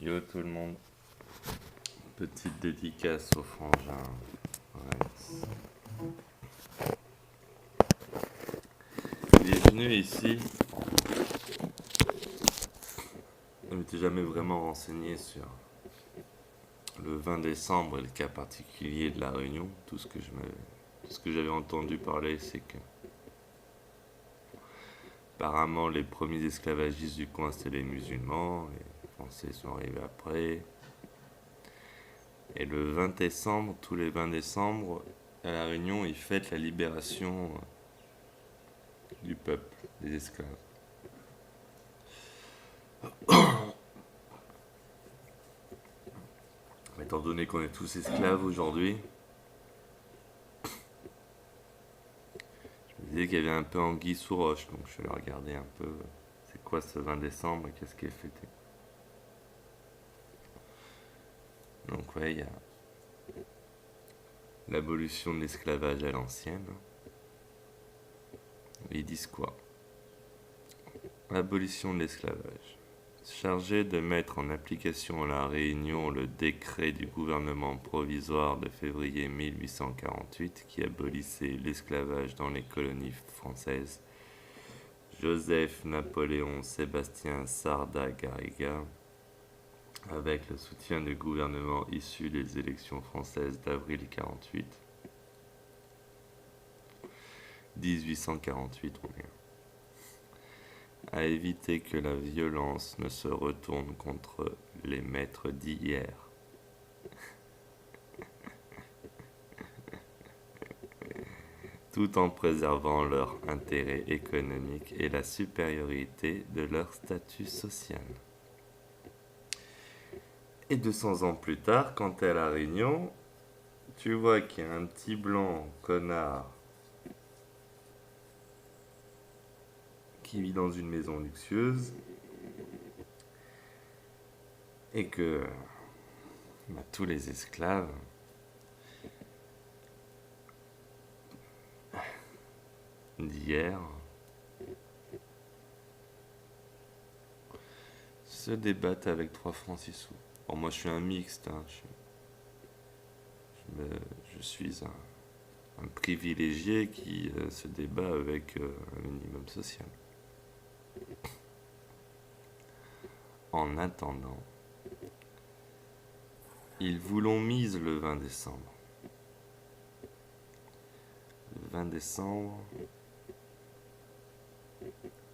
Yo tout le monde, petite dédicace au frangin Rex. Il est venu ici, je ne m'étais jamais vraiment renseigné sur le 20 décembre et le cas particulier de la Réunion. Tout ce que j'avais entendu parler, c'est que apparemment les premiers esclavagistes du coin c'était les musulmans, les Français sont arrivés après. Et le 20 décembre, tous les 20 décembre, à La Réunion, ils fêtent la libération du peuple, des esclaves. Étant donné qu'on est tous esclaves aujourd'hui, je me disais qu'il y avait un peu anguille sous roche, donc je suis allé regarder un peu c'est quoi ce 20 décembre et qu'est-ce qui est fêté. Donc ouais, il y a l'abolition de l'esclavage à l'ancienne. Ils disent quoi? L'abolition de l'esclavage. Chargé de mettre en application à La Réunion le décret du gouvernement provisoire de février 1848 qui abolissait l'esclavage dans les colonies françaises, Joseph Napoléon Sébastien Sarda Garriga, avec le soutien du gouvernement issu des élections françaises d'avril 1848, à éviter que la violence ne se retourne contre les maîtres d'hier. Tout en préservant leur intérêt économique et la supériorité de leur statut social. Et 200 ans plus tard, quand t'es à La Réunion, tu vois qu'il y a un petit blanc connard qui vit dans une maison luxueuse et que tous les esclaves d'hier se débattent avec 3 francs 6 sous. Bon, moi je suis un mixte, hein, je suis un privilégié qui se débat avec un minimum social. En attendant, ils vous l'ont mise le 20 décembre. Le 20 décembre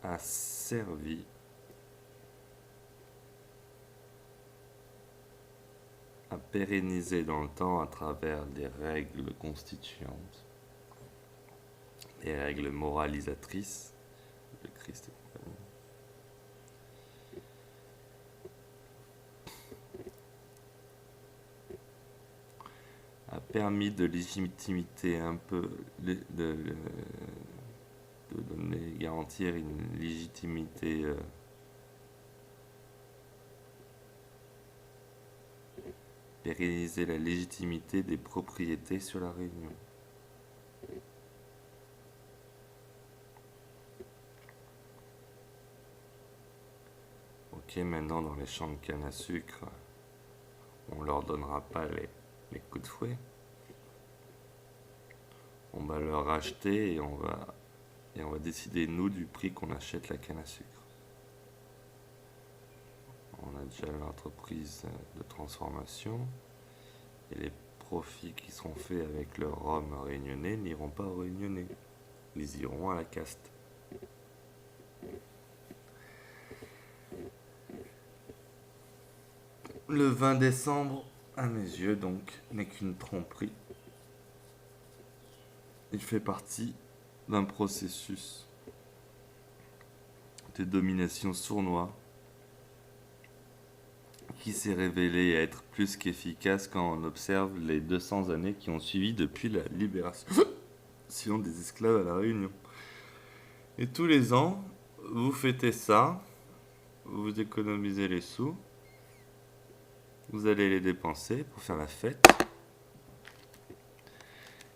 a servi à pérenniser dans le temps à travers des règles constituantes, des règles moralisatrices, le Christ et compagnie, a permis de légitimité un peu, de donner, garantir une légitimité pérenniser la légitimité des propriétés sur La Réunion. Ok, maintenant dans les champs de canne à sucre, on leur donnera pas les coups de fouet. On va leur acheter et on va décider nous du prix qu'on achète la canne à sucre. On a déjà l'entreprise de transformation et les profits qui seront faits avec le rhum réunionnais n'iront pas aux Réunionnais, ils iront à la caste. Le 20 décembre, à mes yeux donc, n'est qu'une tromperie. Il fait partie d'un processus de domination sournois qui s'est révélé être plus qu'efficace quand on observe les 200 années qui ont suivi depuis la libération des esclaves à La Réunion. Et tous les ans, vous fêtez ça, vous économisez les sous, vous allez les dépenser pour faire la fête,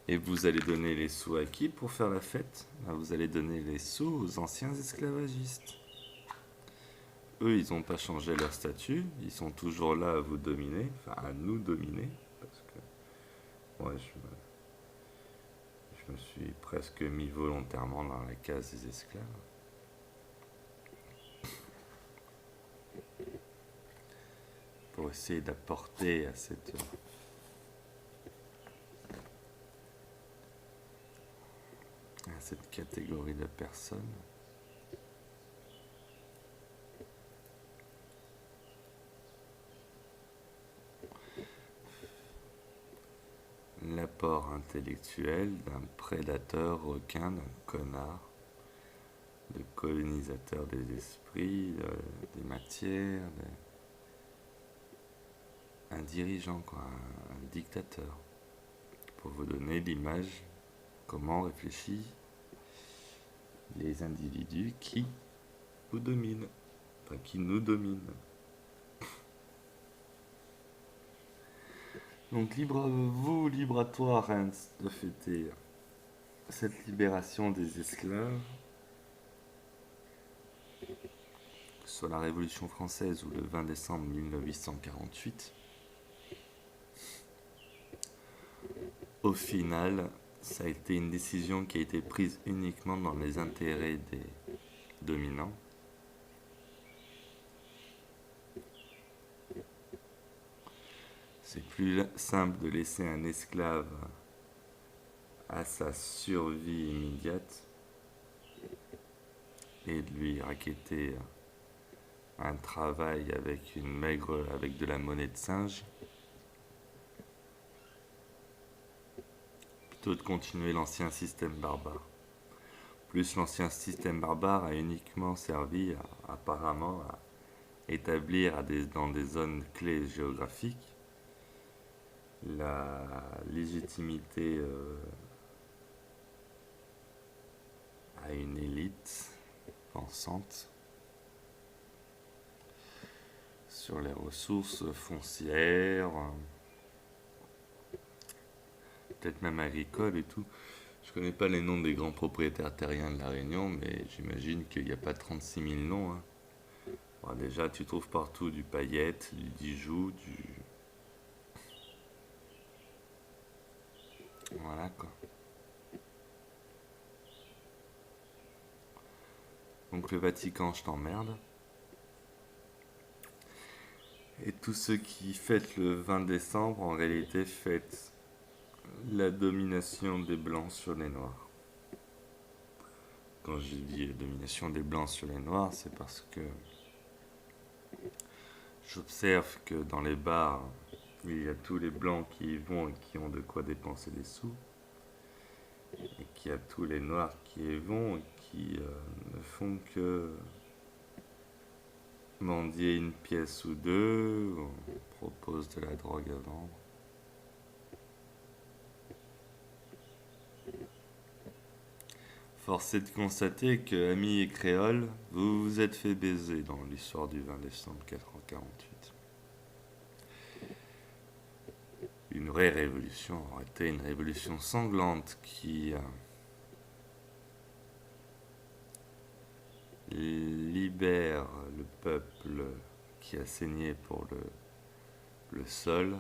et vous allez donner les sous à qui pour faire la fête? Vous allez donner les sous aux anciens esclavagistes. eux, ils n'ont pas changé leur statut, ils sont toujours là à vous dominer, enfin à nous dominer, parce que ouais, je me suis presque mis volontairement dans la case des esclaves. Pour essayer d'apporter à cette catégorie de personnes l'apport intellectuel d'un prédateur requin, d'un connard, de colonisateur des esprits, des matières, un dirigeant, quoi, un dictateur, pour vous donner l'image, comment réfléchissent les individus qui vous dominent, enfin qui nous dominent. Donc libre à vous, libre à toi, Reims, de fêter cette libération des esclaves, que ce soit la Révolution française ou le 20 décembre 1848. Au final, ça a été une décision qui a été prise uniquement dans les intérêts des dominants. C'est plus simple de laisser un esclave à sa survie immédiate et de lui racketter un travail avec avec de la monnaie de singe, plutôt de continuer l'ancien système barbare. Plus l'ancien système barbare a uniquement servi apparemment à établir dans des zones clés géographiques la légitimité à une élite pensante sur les ressources foncières, peut-être même agricoles et tout. Je connais pas les noms des grands propriétaires terriens de la Réunion, mais j'imagine qu'il n'y a pas 36 000 noms. Hein. Bon, déjà, tu trouves partout du paillette, du Dijoux, du... Voilà quoi. Donc le Vatican, je t'emmerde. Et tous ceux qui fêtent le 20 décembre, en réalité, fêtent la domination des Blancs sur les Noirs. Quand je dis la domination des Blancs sur les Noirs, c'est parce que j'observe que dans les bars, il y a tous les Blancs qui y vont et qui ont de quoi dépenser des sous. Et qu'il y a tous les Noirs qui y vont et qui ne font que mendier une pièce ou deux, on propose de la drogue à vendre. Force est de constater que, amis et créoles, vous vous êtes fait baiser dans l'histoire du 20 décembre 1948. Une vraie révolution aurait été une révolution sanglante qui libère le peuple qui a saigné pour le sol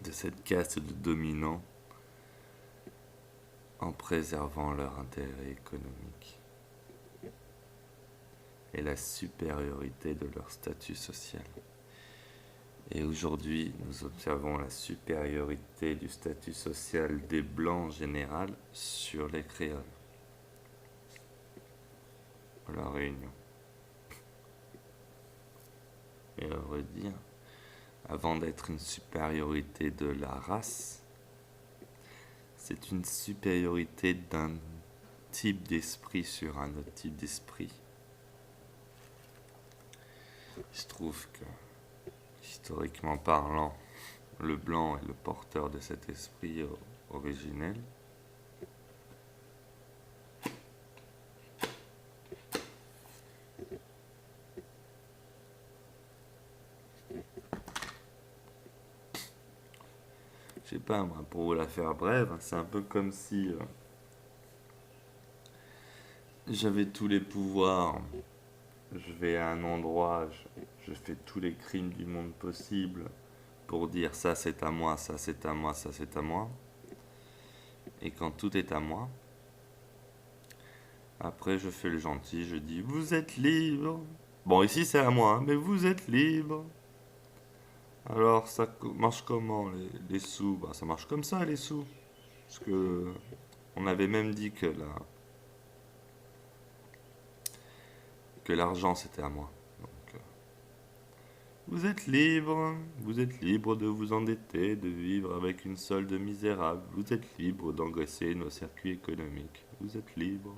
de cette caste de dominants en préservant leur intérêt économique et la supériorité de leur statut social. Et aujourd'hui, nous observons la supériorité du statut social des Blancs en général sur les créoles. À La Réunion. Et à vrai dire, avant d'être une supériorité de la race, c'est une supériorité d'un type d'esprit sur un autre type d'esprit. Il se trouve que, historiquement parlant, le blanc est le porteur de cet esprit originel. Je sais pas, moi, pour vous la faire brève, c'est un peu comme si j'avais tous les pouvoirs. Je vais à un endroit, je fais tous les crimes du monde possible pour dire ça c'est à moi, ça c'est à moi, ça c'est à moi. Et quand tout est à moi, après je fais le gentil, je dis vous êtes libre. Bon, ici c'est à moi, hein, mais vous êtes libre. Alors ça marche comment les sous? Bah, ça marche comme ça les sous. Parce que on avait même dit que l'argent c'était à moi. Donc, vous êtes libre de vous endetter, de vivre avec une solde misérable. Vous êtes libre d'engraisser nos circuits économiques. Vous êtes libre.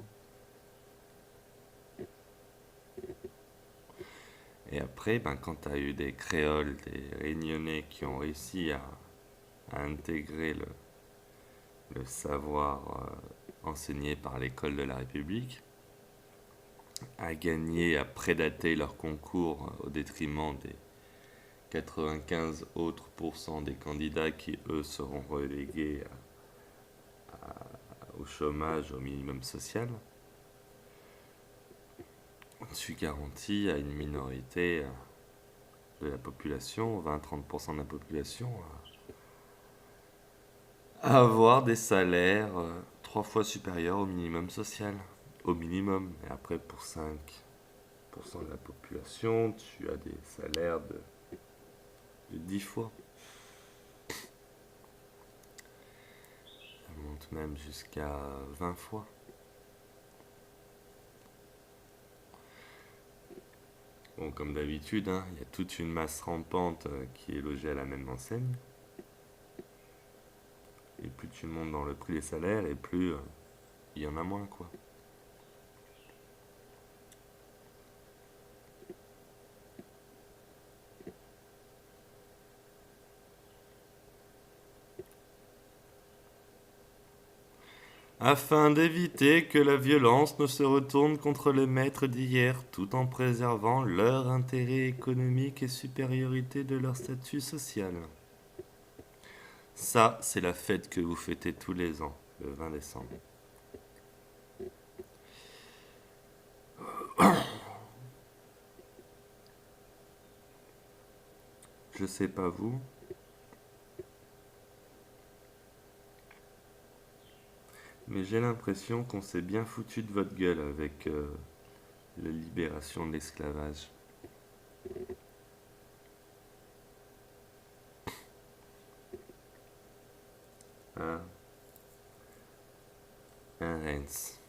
Et après, ben, quand tu as eu des créoles, des réunionnais qui ont réussi à intégrer le savoir enseigné par l'école de la République, à gagner, à prédater leur concours au détriment des 95 autres pourcents des candidats qui, eux, seront relégués au chômage, au minimum social, on suis garanti à une minorité de la population, 20-30% de la population, à avoir des salaires 3 fois supérieurs au minimum social. Au minimum. Et après, pour 5% de la population, tu as des salaires de 10 fois. Ça monte même jusqu'à 20 fois. Bon, comme d'habitude, hein, il y a toute une masse rampante qui est logée à la même enseigne. Et plus tu montes dans le prix des salaires, et plus il y en a moins, quoi. Afin d'éviter que la violence ne se retourne contre les maîtres d'hier, tout en préservant leur intérêt économique et supériorité de leur statut social. Ça, c'est la fête que vous fêtez tous les ans, le 20 décembre. Je sais pas vous, mais j'ai l'impression qu'on s'est bien foutu de votre gueule avec la libération de l'esclavage. Hein? Un Reims.